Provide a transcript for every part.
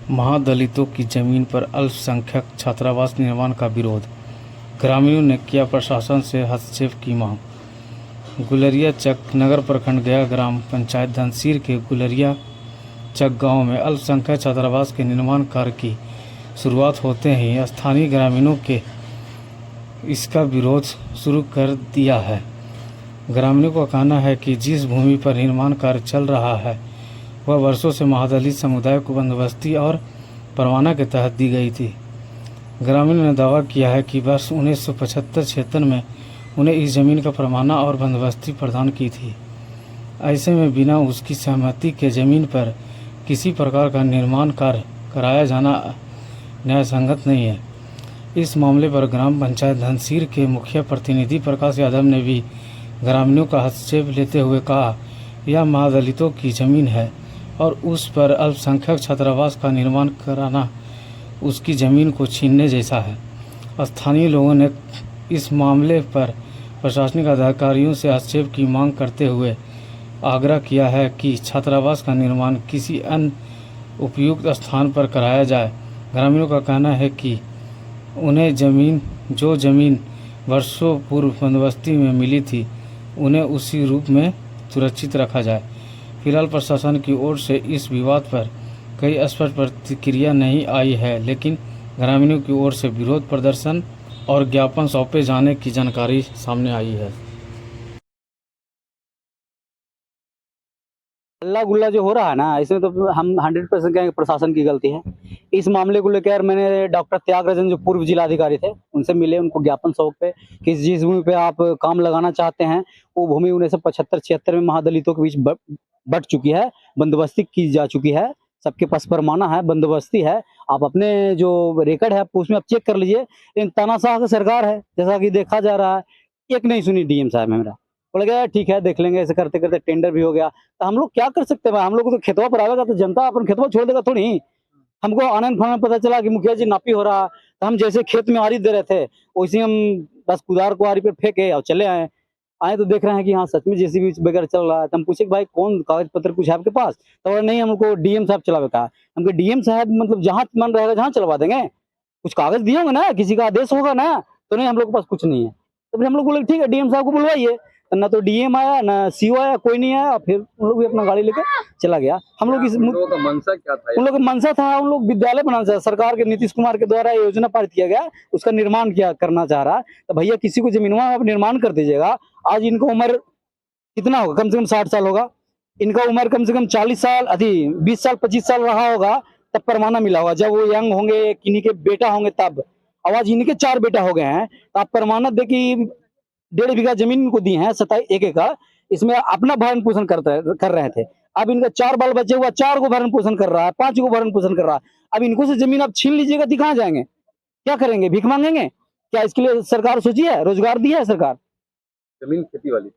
महादलितों की जमीन पर अल्पसंख्यक छात्रावास निर्माण का विरोध। ग्रामीणों ने किया प्रशासन से हस्तक्षेप की मांग। गुलरिया चक नगर प्रखंड गया ग्राम पंचायत धनसीर के गुलरिया चक गांव में अल्पसंख्यक छात्रावास के निर्माण कार्य की शुरुआत होते ही स्थानीय ग्रामीणों के इसका विरोध शुरू कर दिया है। ग्रामीणों का कहना है कि जिस भूमि पर निर्माण कार्य चल रहा है वह वर्षों से महादलित समुदाय को बंदोबस्ती और परवाना के तहत दी गई थी। ग्रामीणों ने दावा किया है कि वर्ष 1975-76 में उन्हें इस जमीन का परवाना और बंदोबस्ती प्रदान की थी। ऐसे में बिना उसकी सहमति के जमीन पर किसी प्रकार का निर्माण कार्य कराया जाना न्यायसंगत नहीं है। इस मामले पर ग्राम पंचायत धनसीर के मुखिया प्रतिनिधि प्रकाश यादव ने भी ग्रामीणों का हस्तक्षेप लेते हुए कहा, यह महादलितों की जमीन है और उस पर अल्पसंख्यक छात्रावास का निर्माण कराना उसकी ज़मीन को छीनने जैसा है। स्थानीय लोगों ने इस मामले पर प्रशासनिक अधिकारियों से हस्तक्षेप की मांग करते हुए आग्रह किया है कि छात्रावास का निर्माण किसी अन्य उपयुक्त स्थान पर कराया जाए। ग्रामीणों का कहना है कि उन्हें जो ज़मीन वर्षों पूर्व बंदोबस्ती में मिली थी उन्हें उसी रूप में सुरक्षित रखा जाए। फिलहाल प्रशासन की ओर से इस विवाद पर कई स्पष्ट प्रतिक्रिया नहीं आई है, लेकिन ग्रामीणों की ओर से विरोध प्रदर्शन और ज्ञापन सौंपे जाने की जानकारी सामने आई है। हल्ला गुल्ला जो हो रहा है ना, इसमें तो हम 100% कहेंगे प्रशासन की गलती है। इस मामले को लेकर मैंने डॉक्टर त्यागराजन जो पूर्व जिलाधिकारी थे उनसे मिले, उनको ज्ञापन सौंपे कि जिस भूमि पे आप काम लगाना चाहते हैं वो भूमि 1975-76 में महादलितों के बीच बट चुकी है, बंदोबस्ती की जा चुकी है, सबके पास परमाना है, बंदोबस्ती है। आप अपने जो रिकॉर्ड है उसमें आप चेक कर लीजिए। इन तानाशाह की सरकार है, जैसा कि देखा जा रहा है। एक नहीं सुनी डीएम साहब मेरा, बोला गया ठीक है देख लेंगे। ऐसे करते करते टेंडर भी हो गया। तो हम लोग क्या कर सकते हैं? हम लोग को तो खेतवा पर आवेगा तो जनता अपन खेतवा छोड़ देगा थोड़ी। हमको आनंद फानंद पता चला कि मुखिया जी नापी हो रहा, तो हम जैसे खेत में आरी दे रहे थे वैसे हम बस कुदार को आरी पे फेंके और चले आए तो देख रहे हैं कि हाँ सच में जेसीबी वगैरह चल रहा है। तो हम पूछे कि भाई कौन कागज पत्र कुछ है आपके पास? तो बोला नहीं, हमको डीएम साहब चलावे का। हमको डीएम साहब मतलब जहाँ मन रहेगा जहाँ चलवा देंगे, कुछ कागज दिए होंगे ना, किसी का आदेश होगा ना। तो नहीं, हम लोग के पास कुछ नहीं है। तो फिर हम लोग बोले ठीक है डीएम साहब को बुलवाइए। ना तो डीएम आया ना सीओ आया, कोई नहीं आया। फिर उन लोग भी अपना गाड़ी लेकर चला गया। हम लोग उन लोगों का मनसा क्या था? उन लोगों का मनसा था उन लोग विद्यालय बनाना चाह, सरकार के नीतीश कुमार के द्वारा योजना पारित किया गया, उसका निर्माण किया करना चाह रहा। तो भैया किसी को जमीन आप निर्माण कर दीजिएगा। आज इनको उम्र कितना होगा? कम से कम 60 साल होगा। इनका उम्र कम से कम 40 साल 20 साल 25 साल रहा होगा, तब परमाना मिला होगा। जब वो यंग होंगे, किन्हीं के बेटा होंगे तब। आज इनके 4 बेटा हो गए हैं, तो आप परमाना दे की 1.5 बीघा जमीन इनको दी है, 1 एकड़। इसमें अपना भरण पोषण कर रहे थे। अब इनका 4 बाल बच्चे हुआ, 4 को भरण पोषण कर रहा है, 5 को भरण पोषण कर रहा है। अब इनको से जमीन आप छीन लीजिएगा तो कहाँ जाएंगे? क्या करेंगे? भीख मांगेंगे क्या? इसके लिए सरकार सोची है? रोजगार दिया है सरकार? जमीन खेती वाली,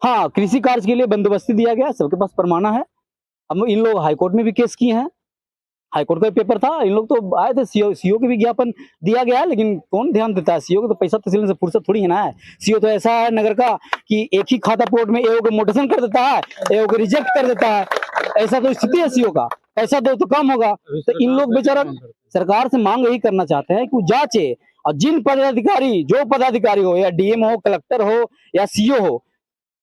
हाँ, कृषि कार्य के लिए बंदोबस्ती दिया गया, सबके पास परमाना है। अब इन लोग हाईकोर्ट में भी केस किए हैं, हाईकोर्ट का पेपर था। इन लोग तो आए थे, सीओ के भी ज्ञापन दिया गया है, लेकिन कौन ध्यान देता है? सीओ को तो पैसा तहसील से फुर्सत थोड़ी है ना। सीओ तो ऐसा है नगर का कि एक ही खाता प्लॉट में एओ को मोटेशन कर देता है, एओ को रिजेक्ट कर देता है। ऐसा तो स्थिति है सीओ का, पैसा दो तो काम होगा। तो इन लोग बेचारा सरकार से मांग यही करना चाहते हैं कि वो जांचे, और जिन पदाधिकारी, जो पदाधिकारी हो, या डीएम हो, कलेक्टर हो या सीओ हो,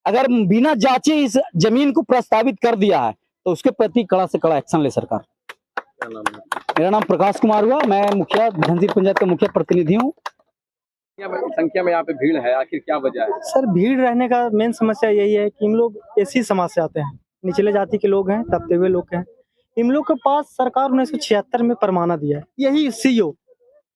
अगर बिना जांचे इस जमीन को प्रस्तावित कर दिया है तो उसके प्रति कड़ा से कड़ा एक्शन ले सरकार। क्या नाम है? मेरा नाम प्रकाश कुमार हुआ, मैं मुखिया धनसीर पंचायत का मुखिया प्रतिनिधि हूँ। संख्या में यहाँ पे भीड़ है, आखिर क्या वजह है? सर भीड़ रहने का मेन समस्या यही है कि इन लोग ऐसी समाज से आते हैं, निचले जाति के लोग हैं, दबते हुए लोग हैं। इन लोग के पास सरकार 1976 में परमाना दिया है। यही सीओ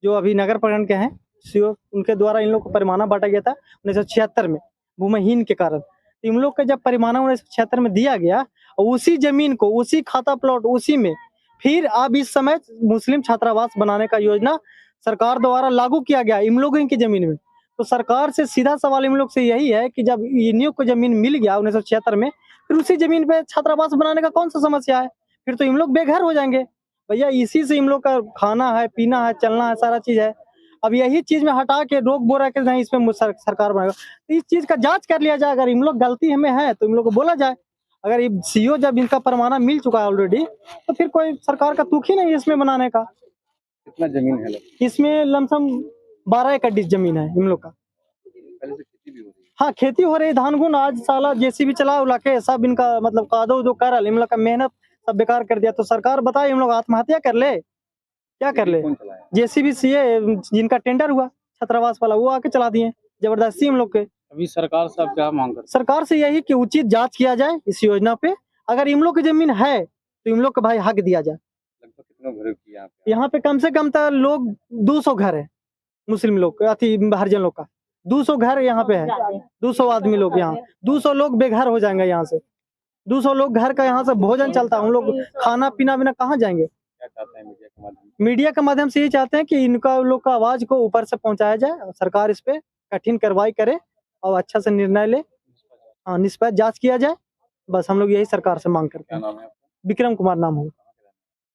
जो अभी नगर प्रखंड के हैं, सीओ, उनके द्वारा इन लोग को परमाना बांटा गया था 1976 में, भूमिहीन के कारण। इन लोग का जब परमाना 1976 में दिया गया, उसी जमीन को, उसी खाता प्लॉट, उसी में फिर अब इस समय मुस्लिम छात्रावास बनाने का योजना सरकार द्वारा लागू किया गया इन लोगों की जमीन में। तो सरकार से सीधा सवाल इन लोग से यही है कि जब इन्हीं को जमीन मिल गया 1976 में, फिर उसी जमीन पे छात्रावास बनाने का कौन सा समस्या है? फिर तो इन लोग बेघर हो जाएंगे। भैया इसी से इन लोग का खाना है, पीना है, चलना है, सारा चीज है। अब यही चीज में हटा के रोक बोरा के नहीं इसमें सरकार बनाएगा। तो इस चीज का जांच कर लिया जाए। अगर इन लोग गलती हमें है तो इन लोग को बोला जाए। अगर ये सीओ जब इनका परमाना मिल चुका है ऑलरेडी, तो फिर कोई सरकार का तुक ही नहीं है इसमें बनाने का। कितना जमीन है लोग? इसमें लमसम 12 एकड़ जमीन है इन लोग का। पहले से खेती भी हो रही हाँ, खेती हो रही है, धान गुन आज साला जेसीबी चला उला के सब इनका मतलब कादो जो कर इन लोग का मेहनत सब बेकार कर दिया। तो सरकार बताए इन लोग आत्महत्या कर ले, क्या कर है। ले? कौन चलाया? जेसीबी सीए जिनका टेंडर हुआ छात्रावास वाला, वो आके चला दिए जबरदस्ती हम लोग के। अभी सरकार से आप क्या मांग करते सरकार से यही कि उचित जांच किया जाए इस योजना पे। अगर इन लोग की जमीन है तो इन लोग को भाई हक दिया जाए। लगभग कितने घर की यहाँ पे? यहाँ पे कम से कम तो लोग 200 घर है, मुस्लिम लोग अति हरिजन लोग का 200 घर यहाँ पे है। 200 आदमी लोग यहाँ, 200 लोग बेघर हो जाएंगे यहाँ से। 200 लोग घर का यहाँ से भोजन चलता है, उन लोग खाना पीना बिना कहाँ जाएंगे? क्या चाहते हैं मीडिया के माध्यम मीडिया के माध्यम से यही चाहते हैं कि इनका लोग का आवाज को ऊपर से पहुंचाया जाए और सरकार इस पे कठिन कार्रवाई करे और अच्छा से निर्णय ले। हाँ, निष्पक्ष जांच किया जाए, बस हम लोग यही सरकार से मांग करते क्या हैं। नाम है आपका? विक्रम कुमार नाम हो,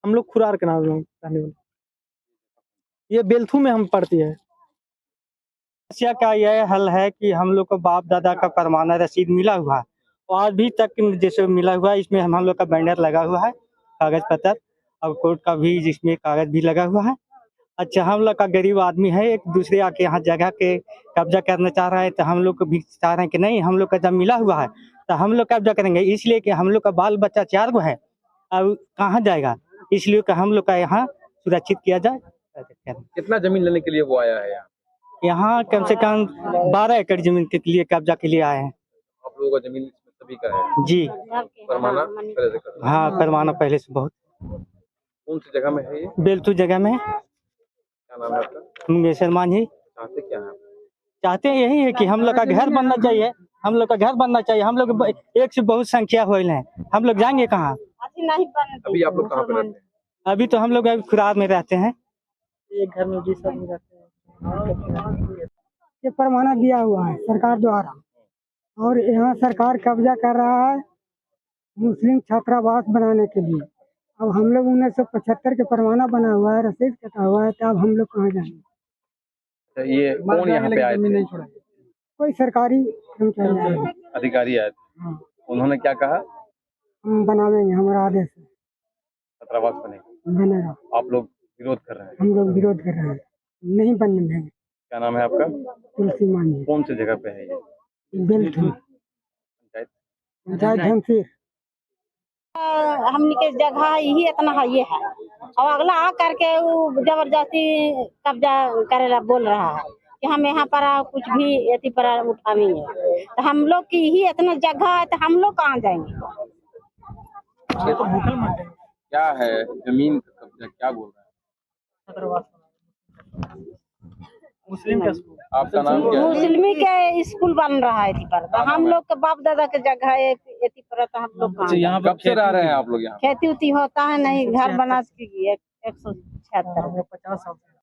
हम लोग खुरार के नाम रहने वाले। ये बेलथू में हम पड़ती है। समस्या का यह हल है कि हम लोग को बाप दादा का परमाना रसीद मिला हुआ है और अभी तक जैसे मिला हुआ है, इसमें हम लोग का बैनर लगा हुआ है, कागज पत्र और कोर्ट का भी जिसमें कागज भी लगा हुआ है। अच्छा, हम लोग का गरीब आदमी है, एक दूसरे आके यहाँ जगह के कब्जा करना चाह रहा है, तो हम लोग को भी चाह रहे हैं कि नहीं, हम लोग का जब मिला हुआ है तो हम लोग कब्जा करेंगे, इसलिए कि हम लोग का बाल बच्चा 4 गो है, अब कहाँ जाएगा, इसलिए कि हम लोग का यहाँ सुरक्षित किया जाए। कितना जमीन लेने के लिए वो आया है यहाँ? यहाँ कम से कम 12 एकड़ जमीन के लिए कब्जा के लिए आए हैं। आप लोगों का जमीन इसमें सभी का है? जी परमाना पहले से करते हैं। हाँ, परमाना पहले से बहुत। कौन सी जगह में है ये? बेलतू जगह में। क्या नाम है आपका? मुंगेश्वर मांझी। चाहते क्या है आप? चाहते हैं यही है कि हम लोग का घर बनना चाहिए, हम लोग का घर बनना चाहिए। हम लोग एक से बहुत संख्या हो हैं, हम लोग जाएंगे कहाँ? अभी आप लोग कहाँ पे रहते हैं? अभी तो हम लोग अभी खुरार में रहते हैं, एक घर में जी सब में रहते हैं। ये परमाना दिया हुआ है सरकार द्वारा और यहाँ सरकार कब्जा कर रहा है मुस्लिम छात्रावास बनाने के लिए। अब हम लोग 1975 के परमाना बना हुआ है, रसीद कटा हुआ है, तो अब हम लोग कहाँ जाएंगे? तो ये कौन यहाँ पे आए थे? कोई सरकारी कर्मचारी आए हैं। अधिकारी आए थे। हाँ, उन्होंने क्या कहा? हम बनावेंगे, हमारा आदेश है, छात्रावास बनेगा। बनेगा। आप लोग विरोध कर रहे हैं? हम लोग विरोध कर रहे हैं, नहीं बनने देंगे। क्या नाम है आपका? तुलसी मांझी, कौन सी जगह पे है ये? बेलथू, पंचायत? पंचायत धमसीर। हमनी के जगह यही इतना है ये है, और अगला आ करके वो जबरदस्ती कब्जा करेला बोल रहा है कि हम यहाँ पर कुछ भी एथी पर उठाएंगे। तो हम लोग की ही इतना जगह है, तो हम लोग कहाँ जाएंगे? क्या है जमीन का कब्जा? क्या बोल रहे हैं? मुस्लिम का स्कूल। आपका नाम क्या है? मुस्लिमी के स्कूल बन रहा है एथी पर, तो हम लोग के बाप दादा के जगह है एथी पर, तो हम लोग कहाँ यहाँ कब से रह रहे हैं आप लोग यहाँ? खेती उती होता है नहीं, घर बना 176 50 साल